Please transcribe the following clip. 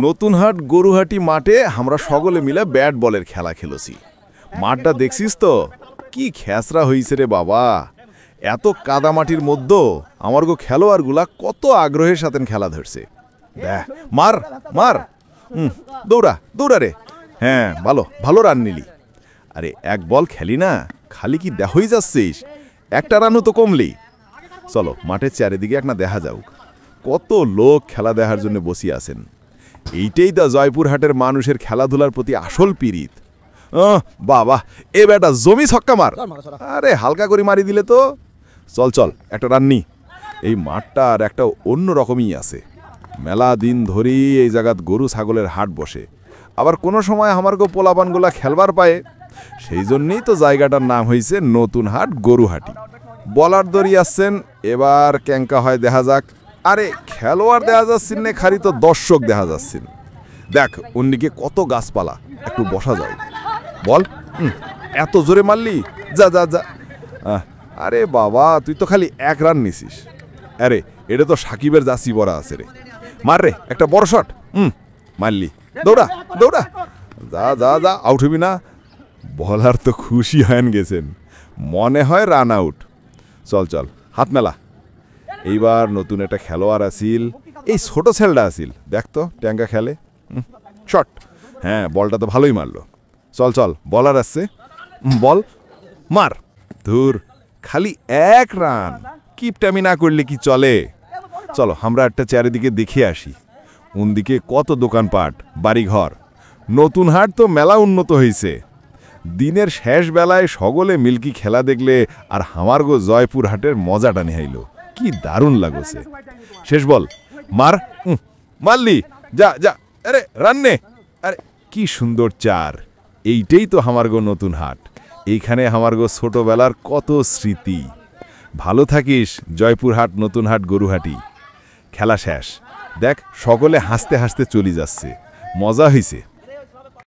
নতুনহাট গরুহাটি মাঠে আমরা সকলে মিলে ব্যাট বলের খেলা খেলেছি। মাঠটা দেখছিস তো কি খেসরা হইছে রে বাবা। এত কাদামাটির মধ্যে আমার গো খেলোয়াড়গুলা কত আগ্রহের সাথে খেলা ধরছে। দেখ মার মার, দৌড়া দৌড়া রে। হ্যাঁ ভালো ভালো রান নিলি। আরে এক বল খেলি না, খালি কি দেহই যাচ্ছিস, একটা রানও তো কমলি। চলো মাঠের চারিদিকে একটা দেখা যাওক, কত লোক খেলা দেখার জন্য বসিয়ে আছেন। এইটাই তো জয়পুরহাটের মানুষের খেলাধুলার প্রতি আসল পীড়িত। বাবা এ বেটা জমি ছক্কা মার। আরে হালকা করে মারি দিলে তো। চল চল একটা রান নি। এই মাঠটার একটা অন্য রকমই আছে। মেলা দিন ধরেই এই জায়গাত গরু ছাগলের হাট বসে, আবার কোনো সময় আমার গো পোলাপানগুলা খেলবার পায়। সেই জন্যই তো জায়গাটার নাম হয়েছে নতুনহাট গরুহাটি। বলার দড়ি আসছেন, এবার ক্যাঙ্কা হয় দেখা যাক। আরে খেলোয়াড় দেখা যাচ্ছেন না, খালি তো দর্শক দেখা যাচ্ছেন। দেখ অন্যদিকে কত গাছপালা, একটু বসা যায়। বল এত জোরে মারলি, যা যা যা। আরে বাবা তুই তো খালি এক রান নিছিস। আরে এটা তো সাকিবের জাসি বড়া আছে রে। মার রে একটা বড় শট। মারলি, দৌড়া দৌড়া, যা যা যা, আউট হবি না। বলার তো খুশি হয়েন গেছেন, মনে হয় রান আউট। চল চল হাত মেলা। এইবার নতুন একটা খেলোয়াড় আসিল, এই ছোট ছেলেটা আসিল, দেখ তো ট্যাঙ্কা খেলে। শট, হ্যাঁ বলটা তো ভালোই মারলো। চল চল বলার আসছে, বল মার। ধুর খালি এক রান, কিপটামি না করলে কি চলে। চলো আমরা একটা চারিদিকে দেখে আসি। উনদিকে কত দোকানপাট বাড়িঘর। নতুন হাট তো মেলা উন্নত হয়েছে। দিনের শেষ বেলায় সকলে মিল্কি খেলা দেখলে আর আমার গো জয়পুর হাটের মজাটা নিহাইল, কি দারুণ লাগছে। শেষ বল মার, মারলি, যা যা। আরে রান্নে, আরে কি সুন্দর চার। এইটাই তো আমার গো নতুন হাট। এইখানে আমার গো ছোটবেলার কত স্মৃতি। ভালো থাকিস জয়পুরহাট নতুনহাট গরুহাটি। খেলা শেষ, দেখ সকলে হাসতে হাসতে চলে যাচ্ছে, মজা হয়েছে।